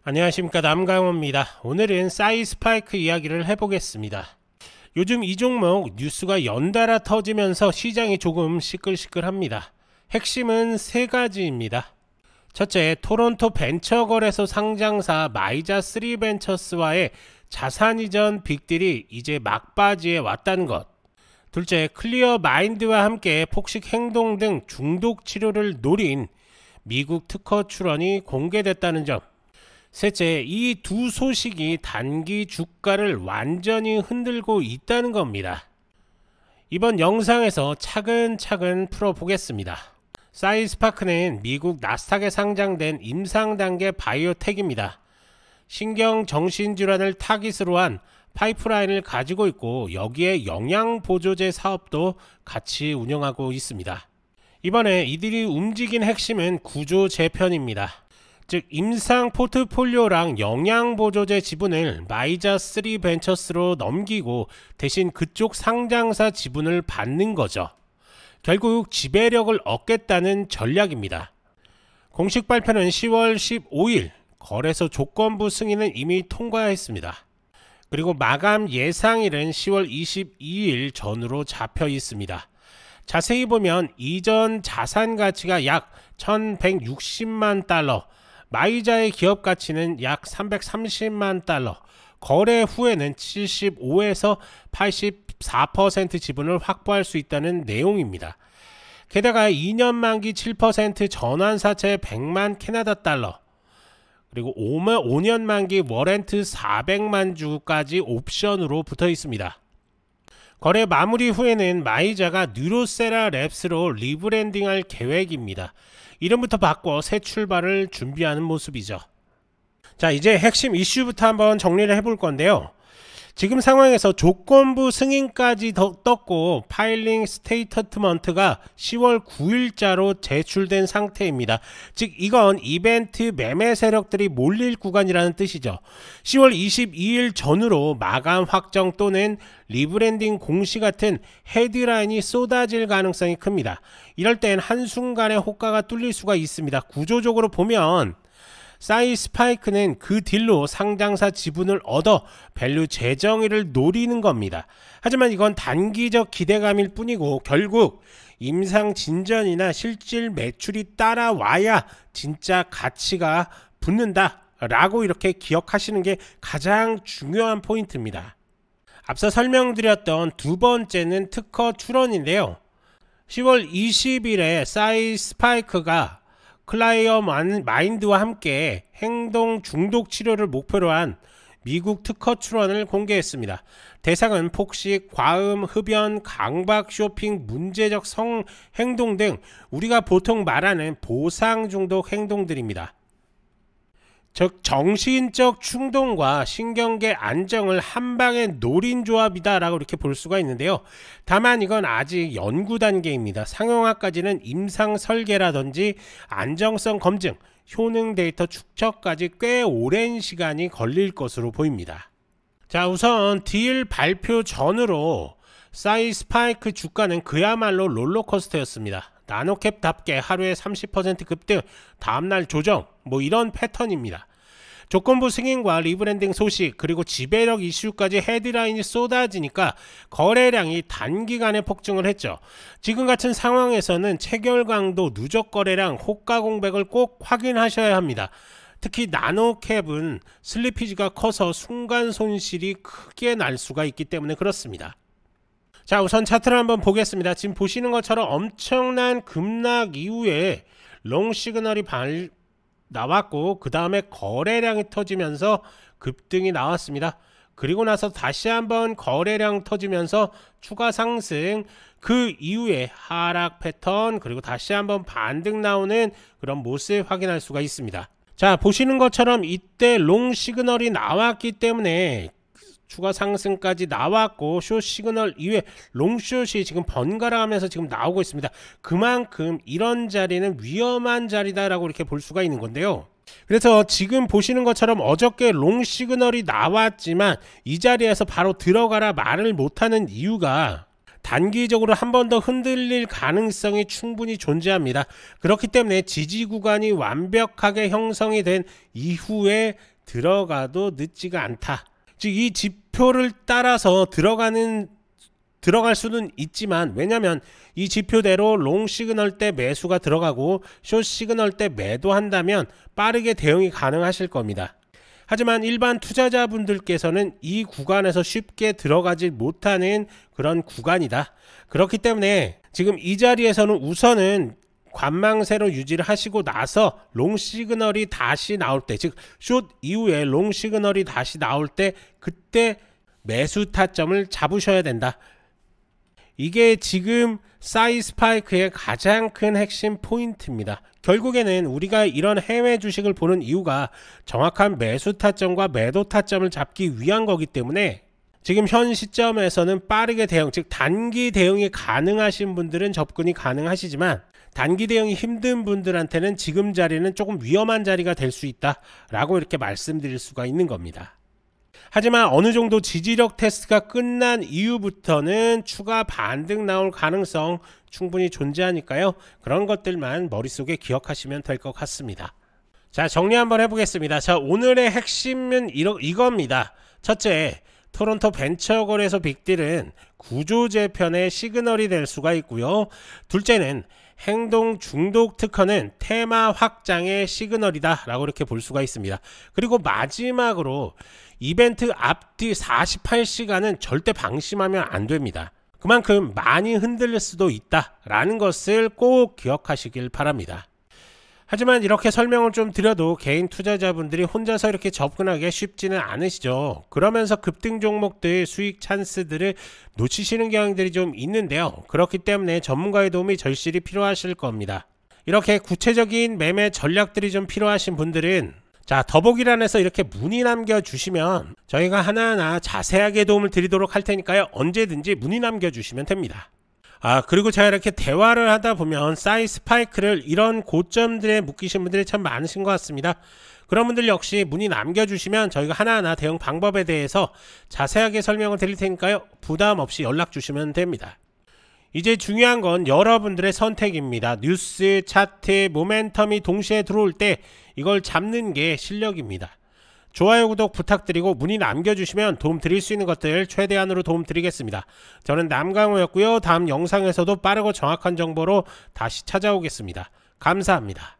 안녕하십니까, 남강호입니다. 오늘은 사이스파이크 이야기를 해보겠습니다. 요즘 이 종목 뉴스가 연달아 터지면서 시장이 조금 시끌시끌합니다. 핵심은 세 가지입니다. 첫째, 토론토 벤처거래소 상장사 마이자3벤처스와의 자산이전 빅딜이 이제 막바지에 왔다는 것. 둘째, 클리어 마인드와 함께 폭식 행동 등 중독 치료를 노린 미국 특허 출원이 공개됐다는 점. 셋째, 이 두 소식이 단기 주가를 완전히 흔들고 있다는 겁니다. 이번 영상에서 차근차근 풀어보겠습니다. 사이스파크는 미국 나스닥에 상장된 임상단계 바이오텍입니다. 신경정신질환을 타깃으로 한 파이프라인을 가지고 있고 여기에 영양보조제 사업도 같이 운영하고 있습니다. 이번에 이들이 움직인 핵심은 구조 재편입니다. 즉 임상 포트폴리오랑 영양보조제 지분을 마이자3벤처스로 넘기고 대신 그쪽 상장사 지분을 받는 거죠. 결국 지배력을 얻겠다는 전략입니다. 공식 발표는 10월 15일, 거래소 조건부 승인은 이미 통과했습니다. 그리고 마감 예상일은 10월 22일 전후로 잡혀 있습니다. 자세히 보면 이전 자산 가치가 약 1160만 달러, 마이자의 기업 가치는 약 330만 달러, 거래 후에는 75에서 84% 지분을 확보할 수 있다는 내용입니다. 게다가 2년 만기 7% 전환사채 100만 캐나다 달러, 그리고 5년 만기 워렌트 400만 주까지 옵션으로 붙어 있습니다. 거래 마무리 후에는 마이자가 뉴로세라 랩스로 리브랜딩할 계획입니다. 이름부터 바꿔 새 출발을 준비하는 모습이죠. 자, 이제 핵심 이슈부터 한번 정리를 해볼 건데요. 지금 상황에서 조건부 승인까지 떴고 파일링 스테이트먼트가 10월 9일자로 제출된 상태입니다. 즉 이건 이벤트 매매 세력들이 몰릴 구간이라는 뜻이죠. 10월 22일 전후로 마감 확정 또는 리브랜딩 공시 같은 헤드라인이 쏟아질 가능성이 큽니다. 이럴 땐 한순간에 호가가 뚫릴 수가 있습니다. 구조적으로 보면 사이스파이크는 그 딜로 상장사 지분을 얻어 밸류 재정의를 노리는 겁니다. 하지만 이건 단기적 기대감일 뿐이고 결국 임상 진전이나 실질 매출이 따라와야 진짜 가치가 붙는다 라고 이렇게 기억하시는 게 가장 중요한 포인트입니다. 앞서 설명드렸던 두 번째는 특허 출원인데요. 10월 20일에 사이스파이크가 클라이어 마인드와 함께 행동 중독 치료를 목표로 한 미국 특허 출원을 공개했습니다. 대상은 폭식, 과음, 흡연, 강박, 쇼핑, 문제적 성 행동 등 우리가 보통 말하는 보상 중독 행동들입니다. 즉 정신적 충동과 신경계 안정을 한방에 노린 조합이다 라고 이렇게 볼 수가 있는데요. 다만 이건 아직 연구 단계입니다. 상용화까지는 임상 설계라든지 안정성 검증, 효능 데이터 축적까지 꽤 오랜 시간이 걸릴 것으로 보입니다. 자, 우선 딜 발표 전으로 사이스파이크 주가는 그야말로 롤러코스터였습니다. 나노캡답게 하루에 30% 급등, 다음날 조정, 뭐 이런 패턴입니다. 조건부 승인과 리브랜딩 소식 그리고 지배력 이슈까지 헤드라인이 쏟아지니까 거래량이 단기간에 폭증을 했죠. 지금 같은 상황에서는 체결 강도, 누적 거래량, 호가 공백을 꼭 확인하셔야 합니다. 특히 나노캡은 슬리피지가 커서 순간 손실이 크게 날 수가 있기 때문에 그렇습니다. 자, 우선 차트를 한번 보겠습니다. 지금 보시는 것처럼 엄청난 급락 이후에 롱 시그널이 나왔고 그 다음에 거래량이 터지면서 급등이 나왔습니다. 그리고 나서 다시 한번 거래량 터지면서 추가 상승, 그 이후에 하락 패턴, 그리고 다시 한번 반등 나오는 그런 모습 확인할 수가 있습니다. 자, 보시는 것처럼 이때 롱 시그널이 나왔기 때문에 추가 상승까지 나왔고 숏 시그널 이후에 롱숏이 지금 번갈아 가면서 지금 나오고 있습니다. 그만큼 이런 자리는 위험한 자리다 라고 이렇게 볼 수가 있는 건데요. 그래서 지금 보시는 것처럼 어저께 롱 시그널이 나왔지만 이 자리에서 바로 들어가라 말을 못하는 이유가 단기적으로 한 번 더 흔들릴 가능성이 충분히 존재합니다. 그렇기 때문에 지지 구간이 완벽하게 형성이 된 이후에 들어가도 늦지가 않다. 즉 이 지표를 따라서 들어갈 수는 있지만, 왜냐면 이 지표대로 롱 시그널 때 매수가 들어가고 숏 시그널 때 매도한다면 빠르게 대응이 가능하실 겁니다. 하지만 일반 투자자분들께서는 이 구간에서 쉽게 들어가지 못하는 그런 구간이다. 그렇기 때문에 지금 이 자리에서는 우선은 관망세로 유지를 하시고 나서 롱 시그널이 다시 나올 때, 즉 숏 이후에 롱 시그널이 다시 나올 때 그때 매수 타점을 잡으셔야 된다. 이게 지금 사이 스파이크의 가장 큰 핵심 포인트입니다. 결국에는 우리가 이런 해외 주식을 보는 이유가 정확한 매수 타점과 매도 타점을 잡기 위한 거기 때문에 지금 현 시점에서는 빠르게 대응, 즉 단기 대응이 가능하신 분들은 접근이 가능하시지만 단기 대응이 힘든 분들한테는 지금 자리는 조금 위험한 자리가 될 수 있다 라고 이렇게 말씀드릴 수가 있는 겁니다. 하지만 어느 정도 지지력 테스트가 끝난 이후부터는 추가 반등 나올 가능성 충분히 존재하니까요. 그런 것들만 머릿속에 기억하시면 될 것 같습니다. 자, 정리 한번 해보겠습니다. 자, 오늘의 핵심은 이겁니다. 첫째, 토론토 벤처거래소 빅딜은 구조재편의 시그널이 될 수가 있고요. 둘째는 행동 중독 특허는 테마 확장의 시그널이다 라고 이렇게 볼 수가 있습니다. 그리고 마지막으로 이벤트 앞뒤 48시간은 절대 방심하면 안 됩니다. 그만큼 많이 흔들릴 수도 있다 라는 것을 꼭 기억하시길 바랍니다. 하지만 이렇게 설명을 좀 드려도 개인 투자자분들이 혼자서 이렇게 접근하기 쉽지는 않으시죠. 그러면서 급등 종목들 수익 찬스들을 놓치시는 경향들이 좀 있는데요. 그렇기 때문에 전문가의 도움이 절실히 필요하실 겁니다. 이렇게 구체적인 매매 전략들이 좀 필요하신 분들은 자, 더보기란에서 이렇게 문의 남겨주시면 저희가 하나하나 자세하게 도움을 드리도록 할 테니까요. 언제든지 문의 남겨주시면 됩니다. 그리고 제가 이렇게 대화를 하다 보면 사이 스파이크를 이런 고점들에 묶이신 분들이 참 많으신 것 같습니다. 그런 분들 역시 문의 남겨주시면 저희가 하나하나 대응 방법에 대해서 자세하게 설명을 드릴 테니까요. 부담 없이 연락 주시면 됩니다. 이제 중요한 건 여러분들의 선택입니다. 뉴스, 차트, 모멘텀이 동시에 들어올 때 이걸 잡는 게 실력입니다. 좋아요, 구독 부탁드리고 문의 남겨주시면 도움 드릴 수 있는 것들 최대한으로 도움 드리겠습니다. 저는 남강호였고요. 다음 영상에서도 빠르고 정확한 정보로 다시 찾아오겠습니다. 감사합니다.